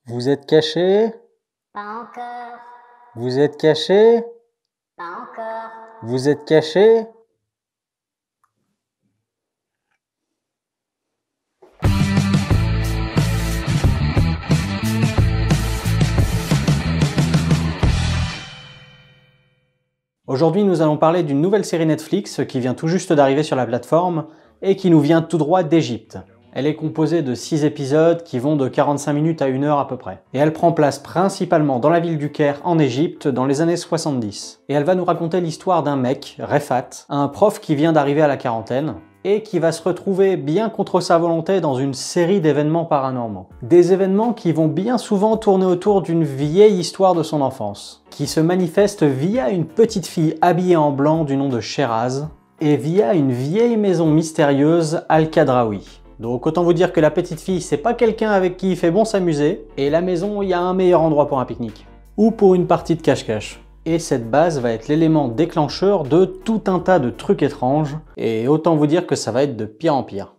Vous êtes caché? Pas encore, Vous êtes caché? pas encore. Vous êtes caché? Aujourd'hui, nous allons parler d'une nouvelle série Netflix qui vient tout juste d'arriver sur la plateforme et qui nous vient tout droit d'Égypte. Elle est composée de 6 épisodes qui vont de 45 minutes à 1 heure à peu près. Et elle prend place principalement dans la ville du Caire en Égypte dans les années 70. Et elle va nous raconter l'histoire d'un mec, Refat, un prof qui vient d'arriver à la quarantaine et qui va se retrouver bien contre sa volonté dans une série d'événements paranormaux. Des événements qui vont bien souvent tourner autour d'une vieille histoire de son enfance, qui se manifeste via une petite fille habillée en blanc du nom de Sheraz, et via une vieille maison mystérieuse, Al-Qadraoui. Donc autant vous dire que la petite fille, c'est pas quelqu'un avec qui il fait bon s'amuser, et la maison, il y a un meilleur endroit pour un pique-nique. Ou pour une partie de cache-cache. Et cette base va être l'élément déclencheur de tout un tas de trucs étranges, et autant vous dire que ça va être de pire en pire.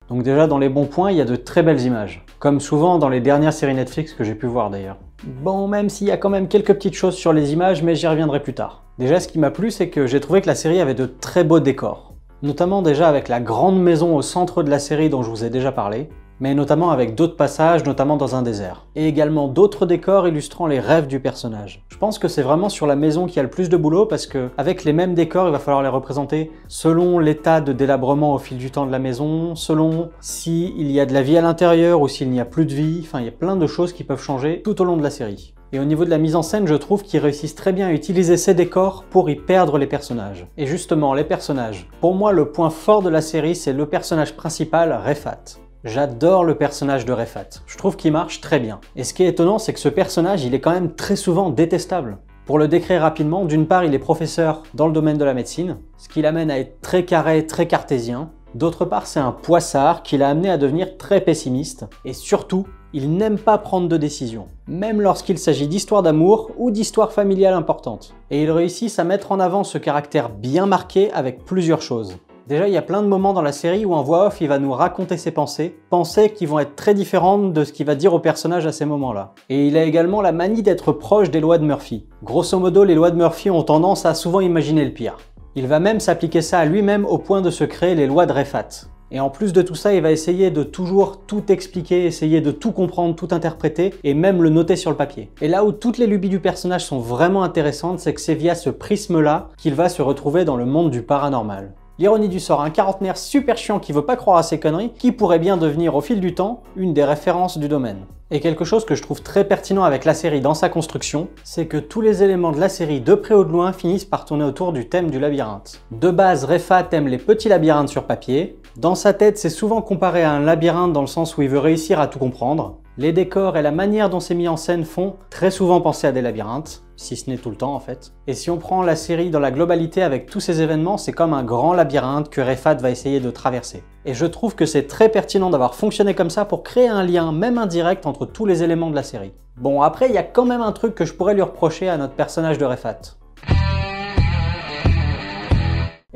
Donc déjà dans les bons points, il y a de très belles images. Comme souvent dans les dernières séries Netflix que j'ai pu voir d'ailleurs. Bon, même s'il y a quand même quelques petites choses sur les images, mais j'y reviendrai plus tard. Déjà ce qui m'a plu, c'est que j'ai trouvé que la série avait de très beaux décors. Notamment déjà avec la grande maison au centre de la série dont je vous ai déjà parlé, mais notamment avec d'autres passages, notamment dans un désert. Et également d'autres décors illustrant les rêves du personnage. Je pense que c'est vraiment sur la maison qu'il y a le plus de boulot parce que avec les mêmes décors, il va falloir les représenter selon l'état de délabrement au fil du temps de la maison, selon s'il y a de la vie à l'intérieur ou s'il n'y a plus de vie, enfin il y a plein de choses qui peuvent changer tout au long de la série. Et au niveau de la mise en scène, je trouve qu'ils réussissent très bien à utiliser ces décors pour y perdre les personnages. Et justement, les personnages. Pour moi, le point fort de la série, c'est le personnage principal, Refat. J'adore le personnage de Refat. Je trouve qu'il marche très bien. Et ce qui est étonnant, c'est que ce personnage, il est quand même très souvent détestable. Pour le décrire rapidement, d'une part, il est professeur dans le domaine de la médecine, ce qui l'amène à être très carré, très cartésien. D'autre part, c'est un poissard qui l'a amené à devenir très pessimiste. Et surtout, il n'aime pas prendre de décision, même lorsqu'il s'agit d'histoires d'amour ou d'histoires familiales importantes. Et il réussit à mettre en avant ce caractère bien marqué avec plusieurs choses. Déjà, il y a plein de moments dans la série où en voix off, il va nous raconter ses pensées, pensées qui vont être très différentes de ce qu'il va dire au personnage à ces moments-là. Et il a également la manie d'être proche des lois de Murphy. Grosso modo, les lois de Murphy ont tendance à souvent imaginer le pire. Il va même s'appliquer ça à lui-même au point de se créer les lois de Refat. Et en plus de tout ça, il va essayer de toujours tout expliquer, essayer de tout comprendre, tout interpréter, et même le noter sur le papier. Et là où toutes les lubies du personnage sont vraiment intéressantes, c'est que c'est via ce prisme-là qu'il va se retrouver dans le monde du paranormal. L'ironie du sort, un quarantenaire super chiant qui veut pas croire à ses conneries, qui pourrait bien devenir au fil du temps une des références du domaine. Et quelque chose que je trouve très pertinent avec la série dans sa construction, c'est que tous les éléments de la série de près ou de loin finissent par tourner autour du thème du labyrinthe. De base, Refat aime les petits labyrinthes sur papier. Dans sa tête, c'est souvent comparé à un labyrinthe dans le sens où il veut réussir à tout comprendre. Les décors et la manière dont c'est mis en scène font très souvent penser à des labyrinthes, si ce n'est tout le temps en fait. Et si on prend la série dans la globalité avec tous ces événements, c'est comme un grand labyrinthe que Refat va essayer de traverser. Et je trouve que c'est très pertinent d'avoir fonctionné comme ça pour créer un lien, même indirect, entre tous les éléments de la série. Bon, après, il y a quand même un truc que je pourrais lui reprocher à notre personnage de Refat.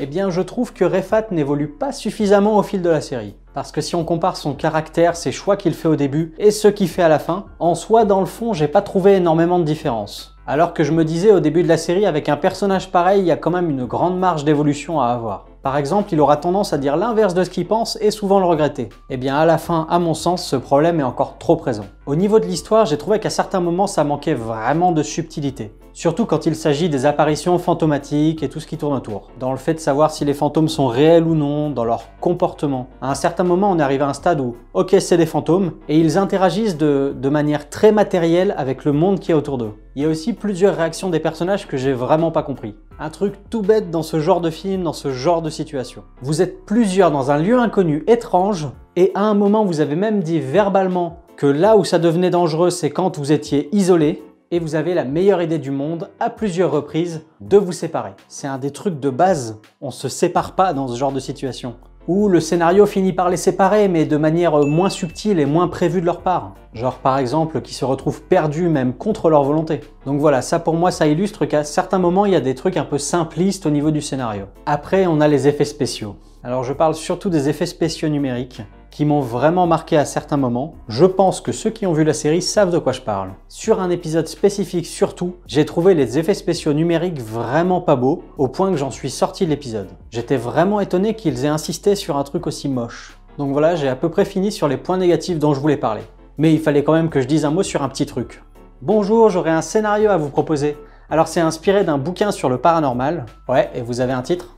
Eh bien, je trouve que Refat n'évolue pas suffisamment au fil de la série. Parce que si on compare son caractère, ses choix qu'il fait au début et ceux qu'il fait à la fin, en soi, dans le fond, j'ai pas trouvé énormément de différence. Alors que je me disais au début de la série, avec un personnage pareil, il y a quand même une grande marge d'évolution à avoir. Par exemple, il aura tendance à dire l'inverse de ce qu'il pense et souvent le regretter. Eh bien, à la fin, à mon sens, ce problème est encore trop présent. Au niveau de l'histoire, j'ai trouvé qu'à certains moments, ça manquait vraiment de subtilité. Surtout quand il s'agit des apparitions fantomatiques et tout ce qui tourne autour. Dans le fait de savoir si les fantômes sont réels ou non, dans leur comportement. À un certain moment, on arrive à un stade où, ok, c'est des fantômes, et ils interagissent de manière très matérielle avec le monde qui est autour d'eux. Il y a aussi plusieurs réactions des personnages que j'ai vraiment pas compris. Un truc tout bête dans ce genre de film, dans ce genre de situation. Vous êtes plusieurs dans un lieu inconnu étrange, et à un moment, vous avez même dit verbalement que là où ça devenait dangereux, c'est quand vous étiez isolés, et vous avez la meilleure idée du monde, à plusieurs reprises, de vous séparer. C'est un des trucs de base, on se sépare pas dans ce genre de situation. Ou le scénario finit par les séparer, mais de manière moins subtile et moins prévue de leur part. Genre par exemple, qui se retrouvent perdus même contre leur volonté. Donc voilà, ça pour moi, ça illustre qu'à certains moments, il y a des trucs un peu simplistes au niveau du scénario. Après, on a les effets spéciaux. Alors je parle surtout des effets spéciaux numériques. qui m'ont vraiment marqué à certains moments. Je pense que ceux qui ont vu la série savent de quoi je parle. Sur un épisode spécifique surtout, j'ai trouvé les effets spéciaux numériques vraiment pas beaux, au point que j'en suis sorti de l'épisode. J'étais vraiment étonné qu'ils aient insisté sur un truc aussi moche. Donc voilà, j'ai à peu près fini sur les points négatifs dont je voulais parler. Mais il fallait quand même que je dise un mot sur un petit truc. Bonjour, j'aurais un scénario à vous proposer. Alors c'est inspiré d'un bouquin sur le paranormal. Ouais, et vous avez un titre ?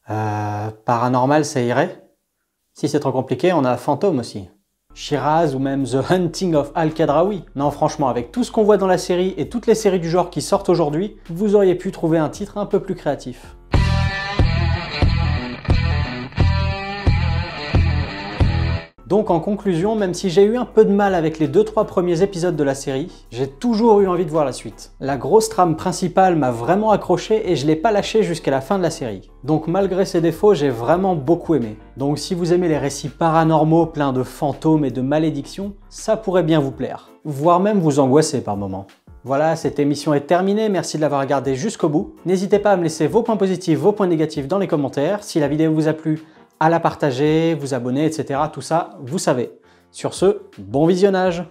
Paranormal, ça irait ? Si c'est trop compliqué, on a Fantôme aussi. Shiraz ou même The Hunting of Al-Qadraoui. Non franchement, avec tout ce qu'on voit dans la série et toutes les séries du genre qui sortent aujourd'hui, vous auriez pu trouver un titre un peu plus créatif. Donc en conclusion, même si j'ai eu un peu de mal avec les 2-3 premiers épisodes de la série, j'ai toujours eu envie de voir la suite. La grosse trame principale m'a vraiment accroché et je l'ai pas lâché jusqu'à la fin de la série. Donc malgré ses défauts, j'ai vraiment beaucoup aimé. Donc si vous aimez les récits paranormaux pleins de fantômes et de malédictions, ça pourrait bien vous plaire. Voire même vous angoisser par moments. Voilà, cette émission est terminée, merci de l'avoir regardée jusqu'au bout. N'hésitez pas à me laisser vos points positifs, vos points négatifs dans les commentaires. Si la vidéo vous a plu, à la partager, vous abonner, etc. Tout ça, vous savez. Sur ce, bon visionnage!